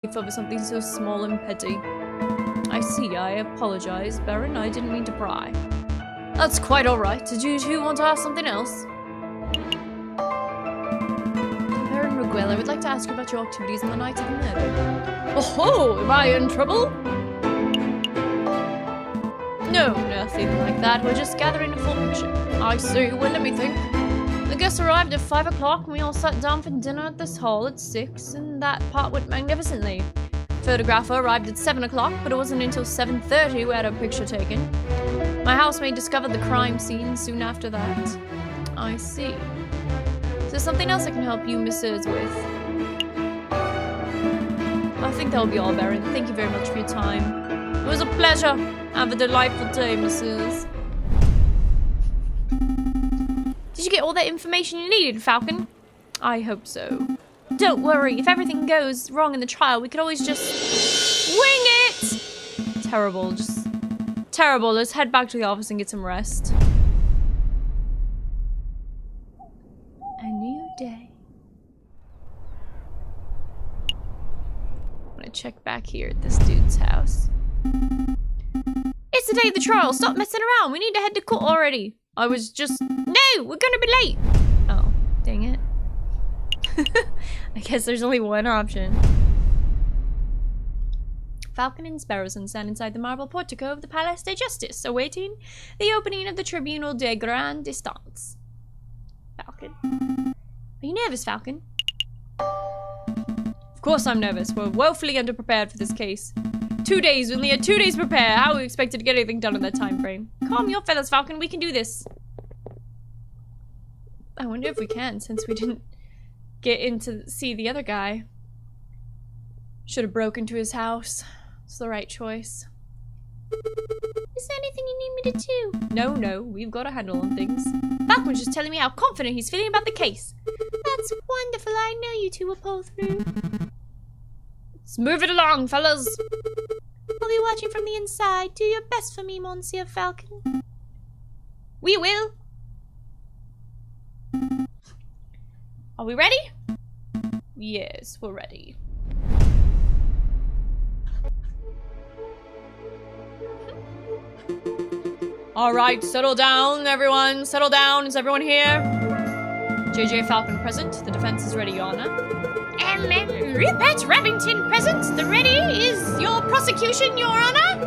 over something so small and petty. I see, I apologize, Baron. I didn't mean to pry. That's quite alright. Did you two want to ask something else? Baron Miguel, I would like to ask you about your activities on the night of the murder. Oh, am I in trouble? No, nothing like that. We're just gathering a full picture. I see. Well, let me think. The guests arrived at 5 o'clock, and we all sat down for dinner at this hall at 6, and that part went magnificently. Photographer arrived at 7 o'clock, but it wasn't until 7:30 we had a picture taken. My housemaid discovered the crime scene soon after that. I see. Is there something else I can help you, Mrs. with? I think that'll be all, Baron. Thank you very much for your time. It was a pleasure. Have a delightful day, Mrs. Did you get all that information you needed, Falcon? I hope so. Don't worry, if everything goes wrong in the trial, we could always just wing it! Terrible, just terrible. Let's head back to the office and get some rest. A new day. I'm gonna check back here at this dude's house. It's the day of the trial. Stop messing around. We need to head to court already. I was just... No! We're gonna be late! Oh, dang it. I guess there's only one option. Falcon and Sparrowson stand inside the marble portico of the Palais de Justice, awaiting the opening of the Tribunal de Grande Instance. Falcon. Are you nervous, Falcon? Of course I'm nervous. We're woefully underprepared for this case. 2 days. We only had 2 days to prepare. How are we expected to get anything done in that time frame? Calm your feathers, Falcon. We can do this. I wonder if we can, since we didn't get in to see the other guy. Should have broken into his house. It's the right choice. Is there anything you need me to do? No. We've got a handle on things. Falcon was just telling me how confident he's feeling about the case. That's wonderful. I know you two will pull through. Let's move it along, fellas. I'll be watching from the inside. Do your best for me, Monsieur Falcon. We will. Are we ready? Yes, we're ready. Alright, settle down, everyone. Settle down. Is everyone here? JJ Falcon present. The defense is ready, Your Honor. Rupert Remington present. The ready is your prosecution, Your Honor.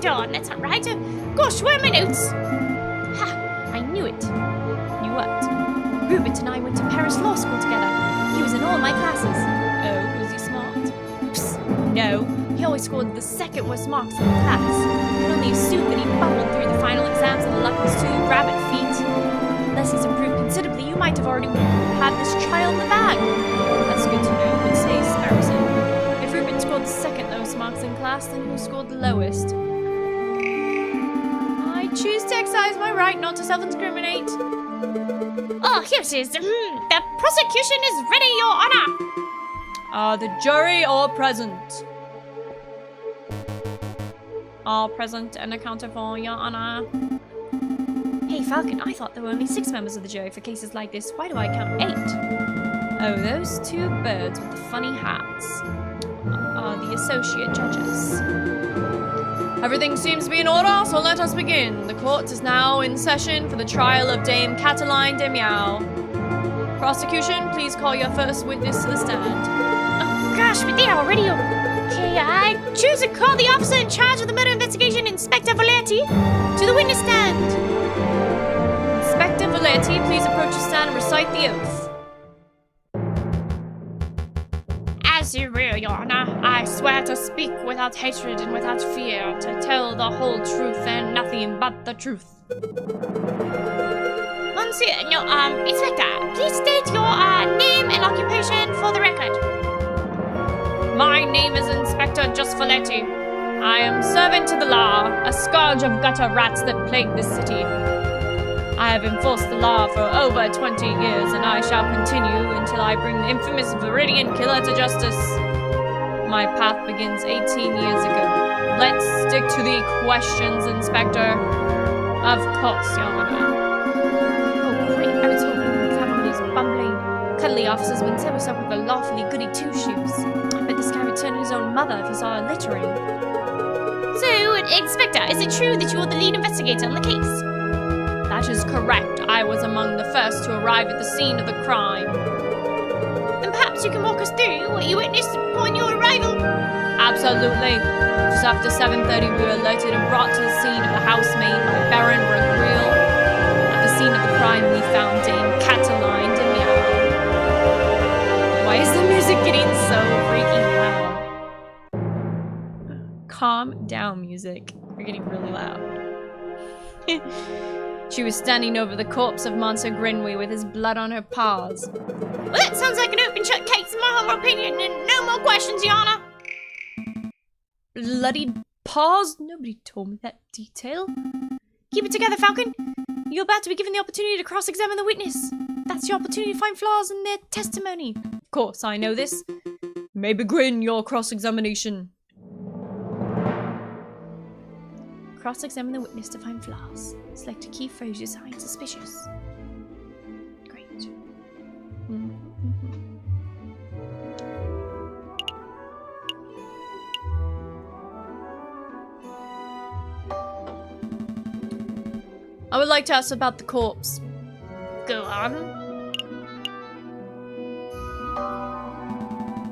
Darn, that's not right. Gosh, where are my notes? Ha, I knew it. Knew what? Rupert and I went to Paris Law School together. He was in all my classes. Oh, was he smart? Oops, no. He always scored the second worst marks in the class. I can only assume that he bubbled through the final exams and the luck was 2 rabbit feet. Unless he's improved considerably, you might have already had this trial in the bag. That's good to know, would say Sparrowson. If Rupert scored the second lowest marks in class, then who scored the lowest? I choose to exercise my right not to self-incriminate. Oh, here it is. The prosecution is ready, Your Honor. Are the jury all present? All present and accounted for, Your Honor. Hey, Falcon, I thought there were only 6 members of the jury for cases like this. Why do I count 8? Oh, those 2 birds with the funny hats are the associate judges. Everything seems to be in order, so let us begin. The court is now in session for the trial of Dame Cataline de Meow. Prosecution, please call your first witness to the stand. Oh, gosh, but they are already... Okay, I choose to call the officer in charge of the murder investigation, Inspector Voletti, to the witness stand. Inspector Voletti, please approach the stand and recite the oath. As you will, Your Honor, I swear to speak without hatred and without fear, to tell the whole truth and nothing but the truth. Monsieur, no, Inspector, please state your name and occupation for the record. My name is Inspector Just Voletti. I am servant to the law, a scourge of gutter rats that plague this city. I have enforced the law for over 20 years, and I shall continue until I bring the infamous Viridian killer to justice. My path begins 18 years ago. Let's stick to the questions, Inspector. Of course, Your Honor. Oh, great. I was hoping we'd have one of these bumbling, cuddly officers when set us up with the lawfully goody two-shoes. But mother if he saw her littering. So, Inspector, is it true that you're the lead investigator on the case? That is correct. I was among the first to arrive at the scene of the crime. Then perhaps you can walk us through what you witnessed upon your arrival? Absolutely. Just after 7:30, we were alerted and brought to the scene of the house made by Baron Brungreel. At the scene of the crime, we found Dame Cataline de Meow. Why is the music getting so freaking loud? Calm down, music. You're getting really loud. She was standing over the corpse of Monsieur Grinwy with his blood on her paws. Well, that sounds like an open-shut case in my humble opinion, and no more questions, Your Honor. Bloody paws? Nobody told me that detail. Keep it together, Falcon. You're about to be given the opportunity to cross-examine the witness. That's your opportunity to find flaws in their testimony. Of course, I know this. You may begin your cross-examination. Cross-examine the witness to find flaws. Select a key phrase you find suspicious. Great. I would like to ask about the corpse. Go on.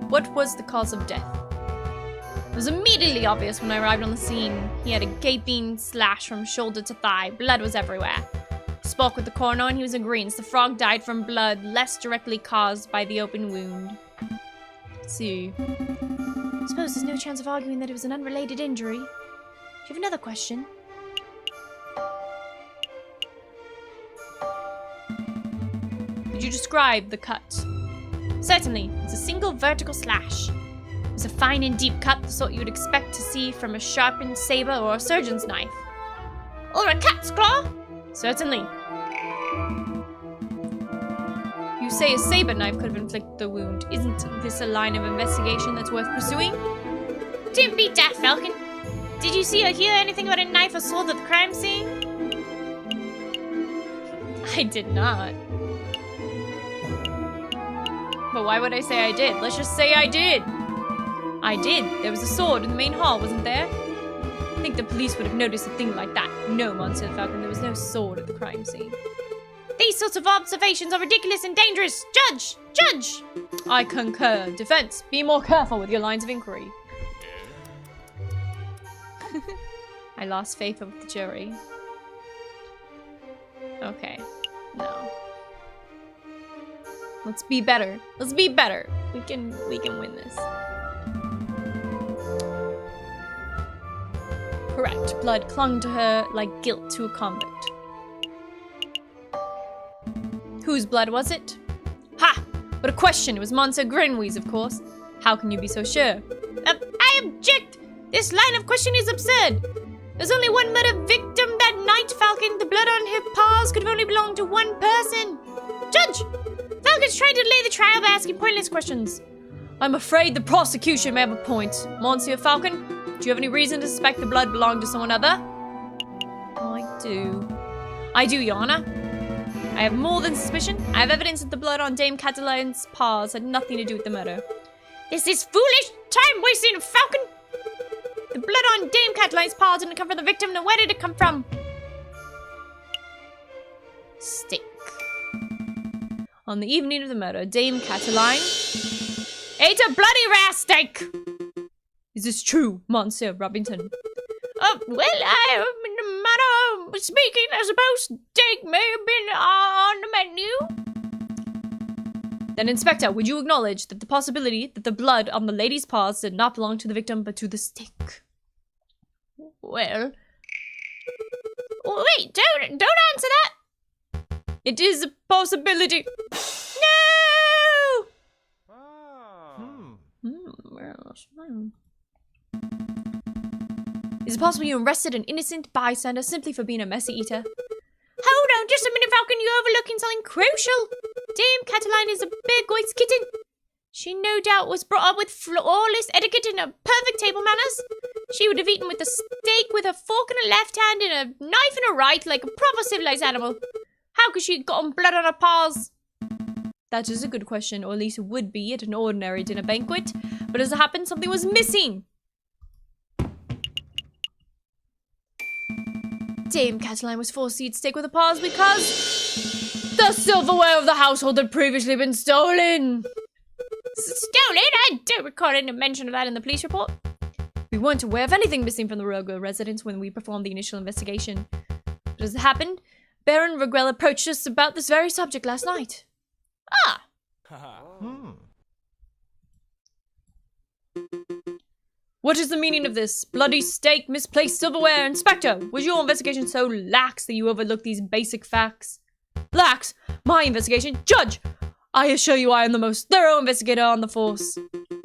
What was the cause of death? It was immediately obvious when I arrived on the scene. He had a gaping slash from shoulder to thigh. Blood was everywhere. I spoke with the coroner and he was agreeing. The frog died from blood less directly caused by the open wound. Let's see. I suppose there's no chance of arguing that it was an unrelated injury. Do you have another question? Could you describe the cut? Certainly. It's a single vertical slash. It was a fine and deep cut, the sort you would expect to see from a sharpened saber or a surgeon's knife. Or a cat's claw? Certainly. You say a saber knife could have inflicted the wound. Isn't this a line of investigation that's worth pursuing? Don't be daft, Falcon. Did you see or hear anything about a knife or sword at the crime scene? I did not. But why would I say I did? Let's just say I did. I did. There was a sword in the main hall, wasn't there? I think the police would have noticed a thing like that. No, Monsieur Falcon, there was no sword at the crime scene. These sorts of observations are ridiculous and dangerous. Judge! Judge! I concur. Defense, be more careful with your lines of inquiry. I lost faith with the jury. Okay. No. Let's be better. Let's be better. We can win this. Correct. Blood clung to her like guilt to a convict. Whose blood was it? Ha! What a question. It was Monsieur Grinwy's, of course. How can you be so sure? I object! This line of questioning is absurd. There's only one murder victim that night, Falcon. The blood on her paws could have only belonged to one person. Judge! Falcon's trying to delay the trial by asking pointless questions. I'm afraid the prosecution may have a point. Monsieur Falcon, do you have any reason to suspect the blood belonged to someone other? I do. I do, Your Honor. I have more than suspicion. I have evidence that the blood on Dame Cataline's paws had nothing to do with the murder. This is foolish! Time wasting, Falcon! The blood on Dame Cataline's paws didn't come from the victim, then where did it come from? Stick. On the evening of the murder, Dame Cataline ate a bloody rare steak! Is this true, Monsieur Robinson? Well, in a manner of speaking, I suppose steak may have been on the menu. Then, Inspector, would you acknowledge that the possibility that the blood on the lady's paws did not belong to the victim, but to the stick? Well... Wait, don't answer that! It is a possibility. No! Is it possible you arrested an innocent bystander simply for being a messy eater? Hold on just a minute, Falcon. You're overlooking something crucial. Dame Cataline is a big boy's kitten. She no doubt was brought up with flawless etiquette and a perfect table manners. She would have eaten with a steak with a fork in her left hand and a knife in her right like a proper civilized animal. How could she have gotten blood on her paws? That is a good question, or at least it would be at an ordinary dinner banquet. But but as it happened, something was missing. Dame Cataline was forced to eat steak with a pause because the silverware of the household had previously been stolen. Stolen? I don't recall any mention of that in the police report. We weren't aware of anything missing from the Rogue residence when we performed the initial investigation. But as it happened, Baron Regrell approached us about this very subject last night. Ah! What is the meaning of this? Bloody steak, misplaced silverware. Inspector, was your investigation so lax that you overlooked these basic facts? Lax? My investigation? Judge! I assure you I am the most thorough investigator on the force.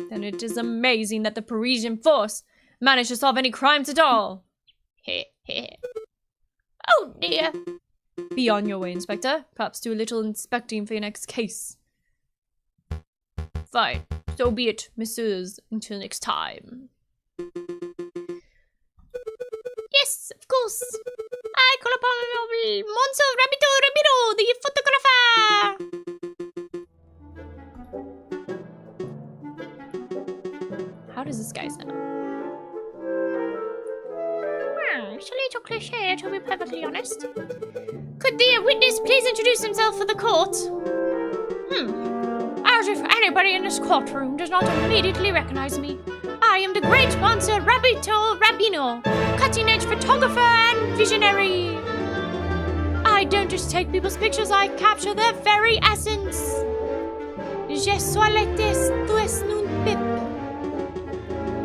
Then it is amazing that the Parisian force managed to solve any crimes at all. Oh dear. Be on your way, Inspector. Perhaps do a little inspecting for your next case. Fine. So be it, messieurs. Until next time. Yes, of course. I call upon Monsieur Rabito, the photographer. How does this guy sound? It's a little cliche, to be perfectly honest. Could the witness please introduce himself for the court? As if anybody in this courtroom does not immediately recognize me. I am the great Monsieur Rabito Rabino, cutting-edge photographer and visionary. I don't just take people's pictures, I capture their very essence. Je suis l'été, tu es nun pip.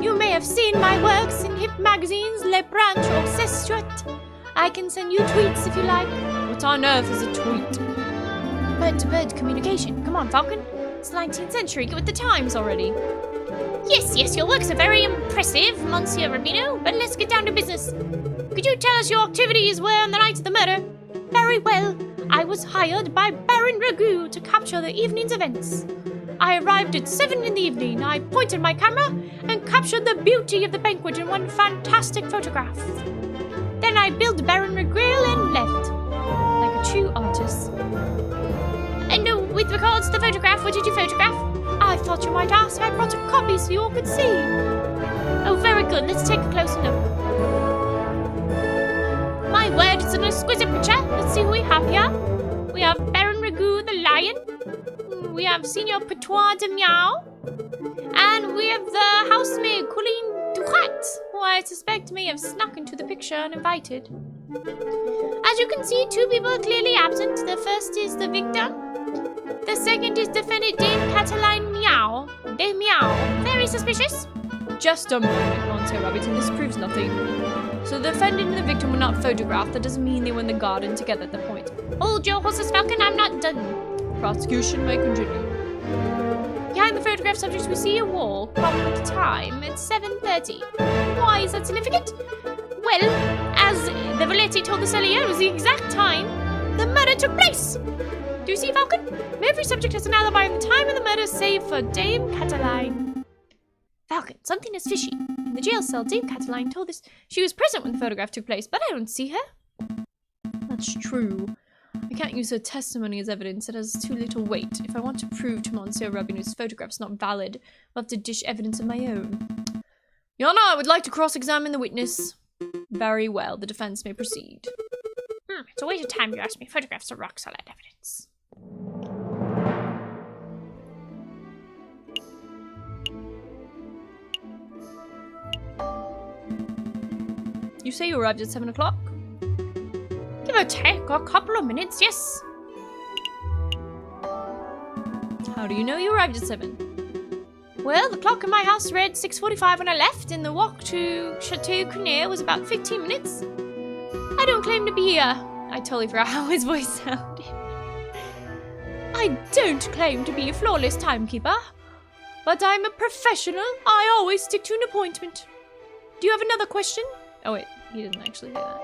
You may have seen my works in hip magazines, Le Branch or Sestruit. I can send you tweets if you like. What on earth is a tweet? Bird-to-bird communication. Come on, Falcon. It's the 19th century. Get with the times already. Yes, your works are very impressive, Monsieur Rabino, but let's get down to business. Could you tell us your activities were on the night of the murder? Very well. I was hired by Baron Ragu to capture the evening's events. I arrived at 7 in the evening. I pointed my camera and captured the beauty of the banquet in one fantastic photograph. Then I billed Baron Regrell and left, like a true artist. And with regards to the photograph, what did you photograph? I thought you might ask. I brought a copy so you all could see. Oh, very good. Let's take a closer look. My word, it's an exquisite picture. Let's see who we have here. We have Baron Ragu the lion. We have Signor Patois de Miao. And we have the housemaid Colleen Duchat, who I suspect may have snuck into the picture uninvited. As you can see, 2 people are clearly absent. The first is the victim. The second is defendant Dame Cataline Meow. De Meow. Very suspicious. Just a moment, Monsieur Rabbiton. This proves nothing. So the defendant and the victim were not photographed. That doesn't mean they were in the garden together at the point. Hold your horses, Falcon. I'm not done. Prosecution may continue. Behind the photograph subjects, we see a wall. Probably time. It's 7:30. Why is that significant? Well, as the Valetti told us earlier, it was the exact time the murder took place. Do you see, Falcon? Every subject has an alibi in the time of the murder, save for Dame Cataline. Falcon, something is fishy. In the jail cell, Dame Cataline told us she was present when the photograph took place, but I don't see her. That's true. I can't use her testimony as evidence. It has too little weight. If I want to prove to Monsieur Rabino's photograph's not valid, I'll have to dish evidence of my own. Your Honor, I would like to cross-examine the witness. Very well. The defense may proceed. It's a waste of time you ask me. Photographs are rock-solid evidence. You say you arrived at 7 o'clock? Give or take a couple of minutes, yes. How do you know you arrived at 7? Well, the clock in my house read 6:45 when I left, and the walk to Chateau Cuneer was about 15 minutes. I don't claim to be I totally forgot how his voice sounded. I don't claim to be a flawless timekeeper, but I'm a professional. I always stick to an appointment. Do you have another question? Oh wait, he didn't actually say that.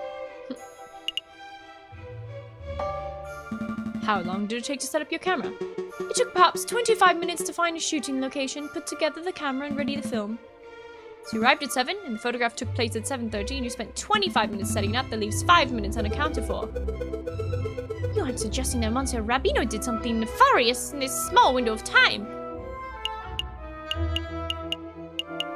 How long did it take to set up your camera? It took perhaps 25 minutes to find a shooting location, put together the camera, and ready the film. So you arrived at 7, and the photograph took place at 7:30, and you spent 25 minutes setting up. That leaves 5 minutes unaccounted for. You aren't suggesting that Monsieur Rabino did something nefarious in this small window of time.